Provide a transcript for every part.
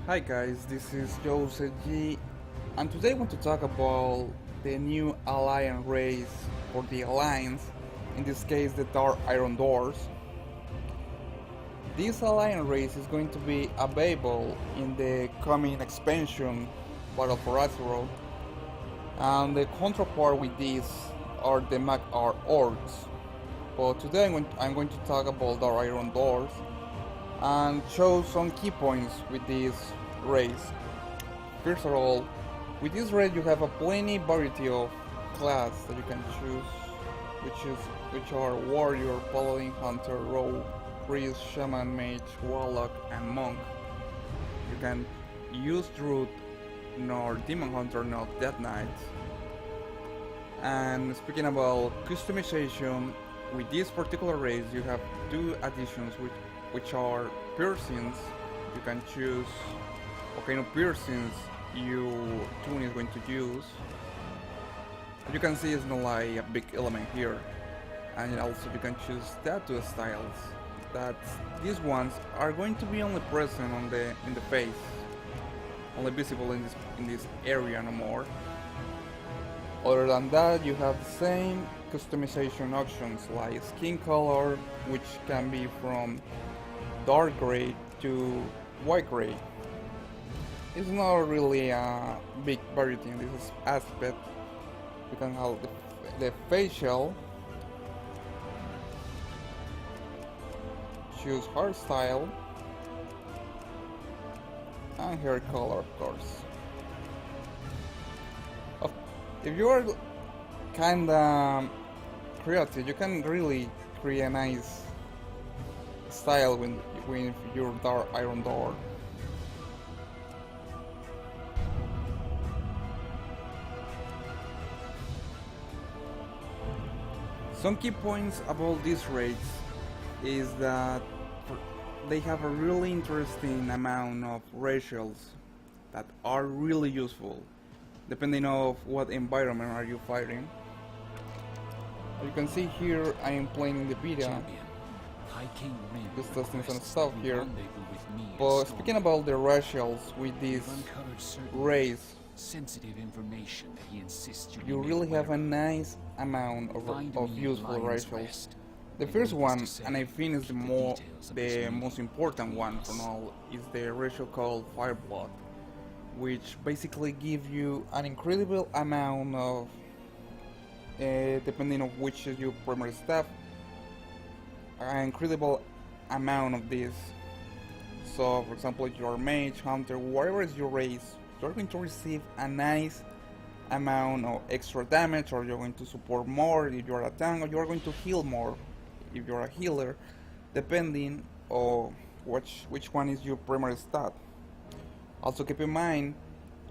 Hi guys, this is Joseph G, and today I want to talk about the new Alliance race for the Alliance, in this case the Dark Iron Dwarves. This Alliance race is going to be available in the coming expansion Battle for Azeroth, and the counterpart with this are the Mag are Orcs. But today I'm going to talk about Dark Iron Dwarves and show some key points with this race. First of all, with this race you have a plenty variety of class that you can choose, which are warrior, paladin, hunter, rogue, priest, shaman, mage, warlock, and monk. You can use druid, nor demon hunter, nor death knight. And speaking about customization, with this particular race you have two additions which are piercings. You can choose what kind of piercings your tune is going to use. As you can see, it's not like a big element here. And also you can choose tattoo styles. That these ones are going to be only present on in the face, only visible in this area no more. Other than that, you have the same customization options like skin color, which can be from dark gray to white gray. It's not really a big variety in this aspect. You can have the facial, choose hairstyle, and hair color, of course. If you are kinda creative, you can really create a nice style with your Dark Iron Door. Some key points about this race is that they have a really interesting amount of racials that are really useful depending on what environment are you fighting. As you can see here, I am playing in the beta, just testing some stuff here. But speaking about the racials with this race, sensitive information that he insists you really have a nice amount of useful racials. The first one, and I think is the most important one from all, is the racial called Fireblood, which basically gives you an incredible amount of, depending on which is your primary staff, an incredible amount of this. So, for example, if you're a mage, hunter, whatever is your race, you're going to receive a nice amount of extra damage, or you're going to support more if you're a tank, or you're going to heal more if you're a healer, depending on which one is your primary stat. Also keep in mind,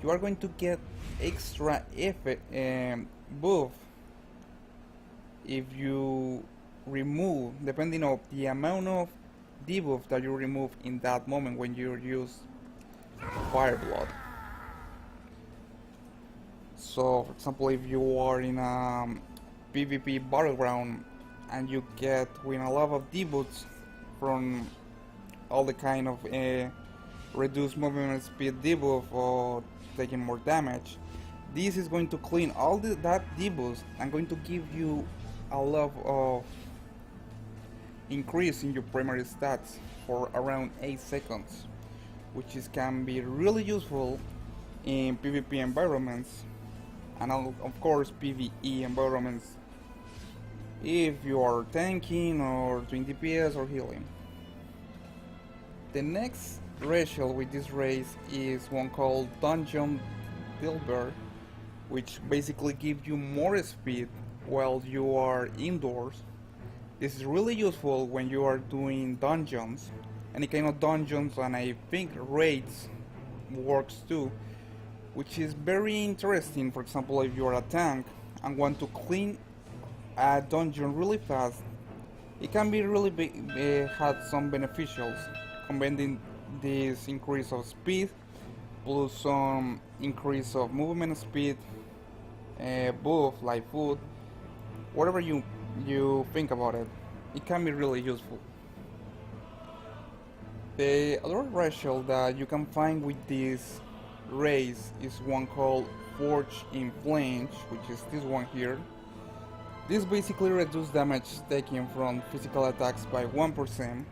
you are going to get extra effect buff if you remove, depending on the amount of debuff that you remove in that moment when you use Fireblood. So, for example, if you are in a PvP battleground and you get win a lot of debuffs from all the kind of reduced movement speed debuff or taking more damage, this is going to clean all that debuffs and going to give you a lot of increase in your primary stats for around 8 seconds, which can be really useful in PvP environments and of course PvE environments if you are tanking or doing DPS or healing. The next racial with this race is one called Dungeon Builder, which basically gives you more speed while you are indoors. This is really useful when you are doing dungeons, any kind of dungeons, and I think raids works too, which is very interesting. For example, if you are a tank and want to clean a dungeon really fast, it can be really big, had some beneficials, combining this increase of speed plus some increase of movement speed, buff like food, whatever you think about it, it can be really useful. The other racial that you can find with this race is one called Forge in Flinch, which is this one here. This basically reduces damage taken from physical attacks by 1%.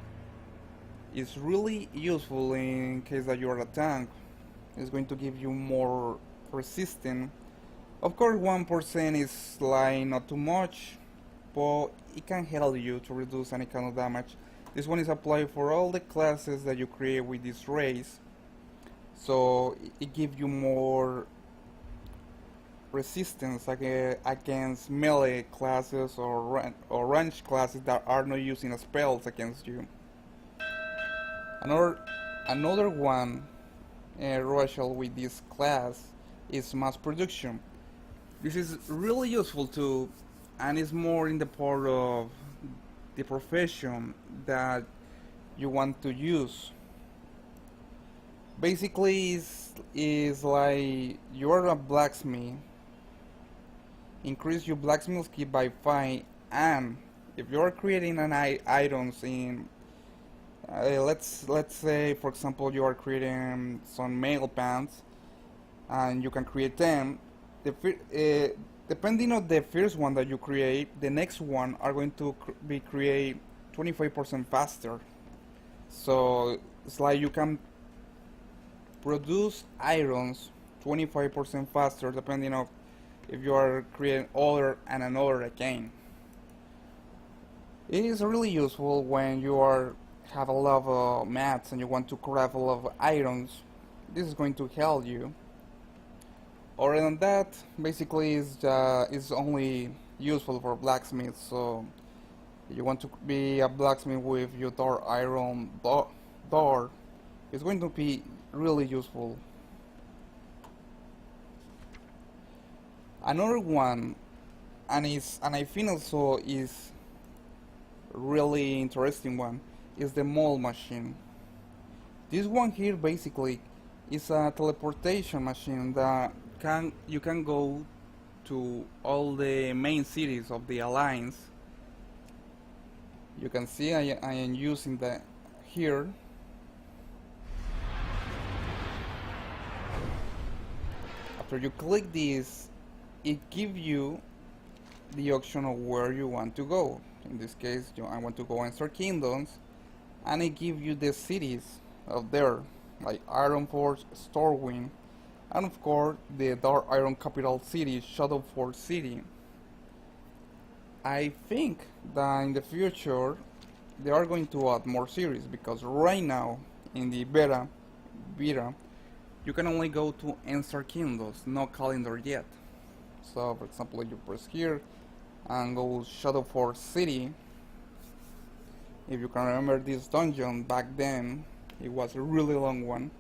It's really useful in case that you're a tank. It's going to give you more resistance. Of course 1% is like not too much, but it can help you to reduce any kind of damage. This one is applied for all the classes that you create with this race, so it gives you more resistance against melee classes or ranged classes that are not using spells against you. Another one racial with this class is mass production. This is really useful too, and is more in the part of the profession that you want to use. Basically is like you're a blacksmith, increase your blacksmith skill by 5, and if you're creating an items in let's say for example you are creating some mail pants and you can create them, depending on the first one that you create, the next one are going to be create 25% faster. So it's like you can produce irons 25% faster depending on if you are creating other and another again. It is really useful when you have a lot of mats and you want to craft a lot of irons. This is going to help you. Other than that, basically is only useful for blacksmiths. So if you want to be a blacksmith with your dark iron door, it's going to be really useful. Another one, and I think also is really interesting one, is the mold machine. This one here basically is a teleportation machine that you can go to all the main cities of the Alliance. You can see I am using that here. After you click this, it gives you the option of where you want to go. In this case, I want to go Enstar Kingdoms, and it gives you the cities of there, like Ironforge, Stormwind, and of course the Dark Iron capital city, Shadowforge City. I think that in the future they are going to add more series, because right now in the beta you can only go to Enstar Kingdoms, no calendar yet. So for example, you press here and go Shadowforge City. If you can remember this dungeon back then, it was a really long one,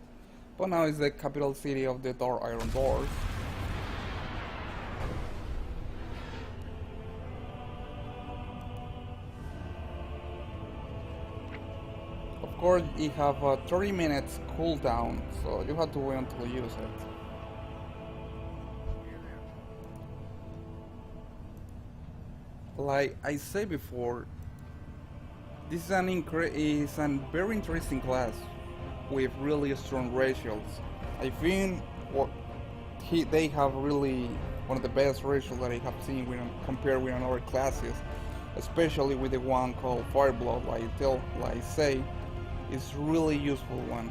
but now it's the capital city of the Dark Iron Dwarves. Of course, it have a 30 minutes cooldown, so you have to wait until you use it. Like I said before, this is a very interesting class with really strong ratios. I think they have really one of the best ratios that I have seen compared with other classes, especially with the one called Fireblood. Like I say, it's really useful one.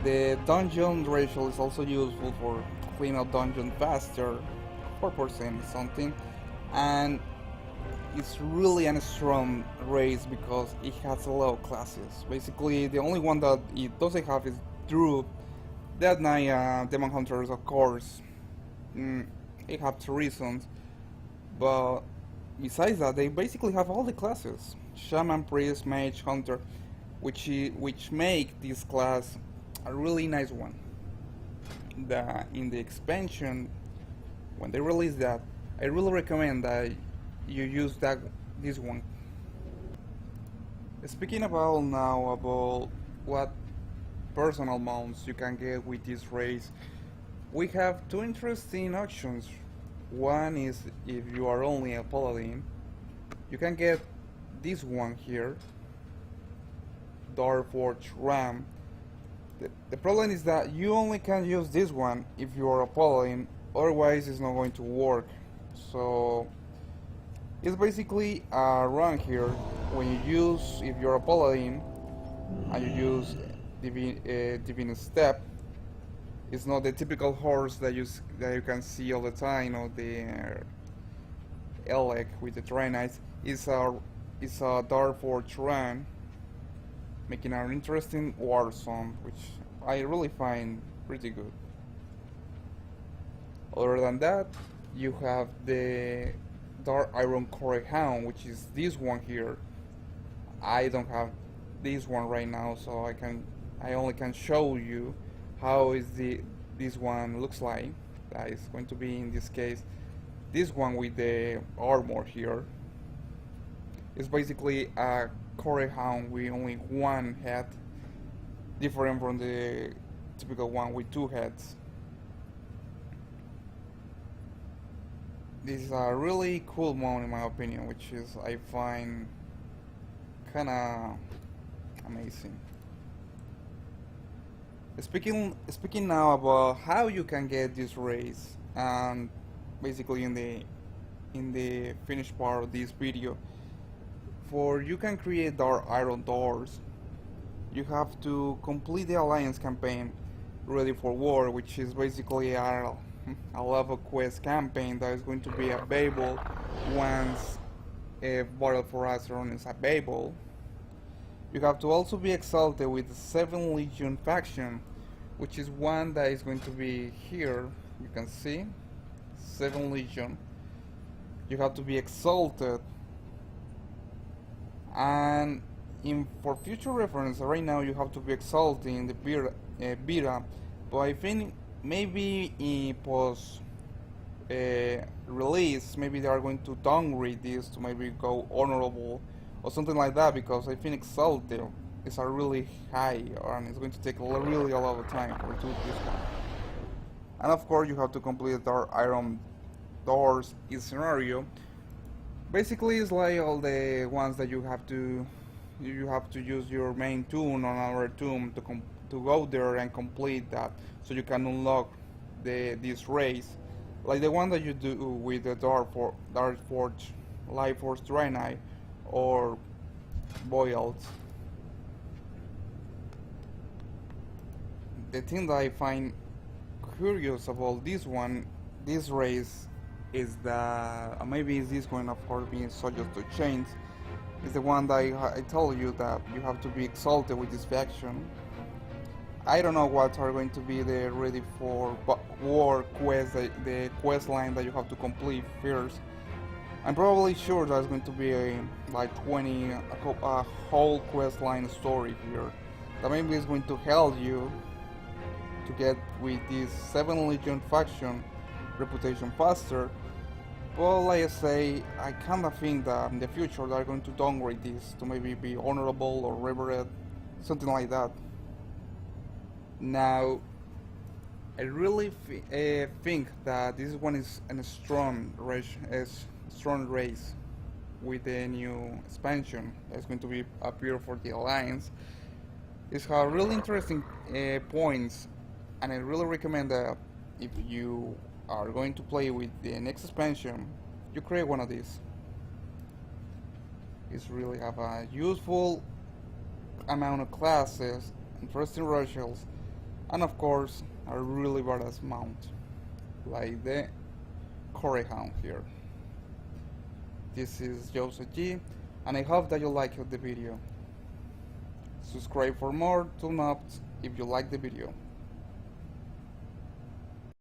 The dungeon ratio is also useful for clean out dungeon faster, 4% something, and it's really a strong race because it has a lot of classes. Basically, the only one that it doesn't have is Druid. Dead Knight, Demon Hunters, of course. It have 2 reasons, but besides that, they basically have all the classes: Shaman, Priest, Mage, Hunter, which make this class a really nice one. In the expansion, when they release that, I really recommend that you use this one. Speaking about what personal mounts you can get with this race, we have 2 interesting options. One is if you are only a paladin, you can get this one here, Darforge Ram. The problem is that you only can use this one if you are a paladin, otherwise it's not going to work. So it's basically a run here when you use, if you're a paladin and you use Divine Step. It's not the typical horse that you can see all the time, or the Elec with the Draenites. It's a Darforge run, making an interesting war zone, which I really find pretty good. Other than that, you have the Dark Iron Core Hound, which is this one here. I don't have this one right now, so I only can show you how is this one looks like. That is going to be, in this case, this one with the armor here. It's basically a Core Hound with only one head, different from the typical one with two heads. This is a really cool mount in my opinion, which is, I find, kinda amazing. Speaking now about how you can get this race, and basically in the finished part of this video, for you can create Dark Iron doors, you have to complete the Alliance campaign Ready for War, which is basically a level quest campaign that is going to be available once Battle for Azeroth is available. You have to also be exalted with the 7th Legion faction, which is one that is going to be here. You can see 7th Legion. You have to be exalted, and for future reference, right now you have to be exalted in the beta, but I think maybe in post release, maybe they are going to downgrade this to maybe go honorable or something like that, because I think Exalted is a really high, and it's going to take really a lot of time to do this one. And of course you have to complete Dark Iron doors in scenario. Basically it's like all the ones that you have to use your main tune on another tune to go there and complete that, so you can unlock this race, like the one that you do with the Darkforge, Lightforce Draenei, or Boyalt. The thing that I find curious about this race, is that maybe this going of course being subject to change, is the one that I told you that you have to be exalted with this faction. I don't know what are going to be the Ready for War quest, the quest line that you have to complete first. I'm probably sure there's going to be like a whole quest line story here that maybe is going to help you to get with this 7th Legion faction reputation faster. But like I say, I kinda think that in the future they're going to downgrade this to maybe be honorable or revered, something like that. Now, I really think that this one is a strong race with the new expansion that's going to be appear for the Alliance. It's have really interesting points, and I really recommend that if you are going to play with the next expansion, you create one of these. It's really have a useful amount of classes, interesting racials, and of course a really badass mount like the Core Hound here. This is Joseph G, and I hope that you liked the video. Subscribe for more, thumbs up if you like the video.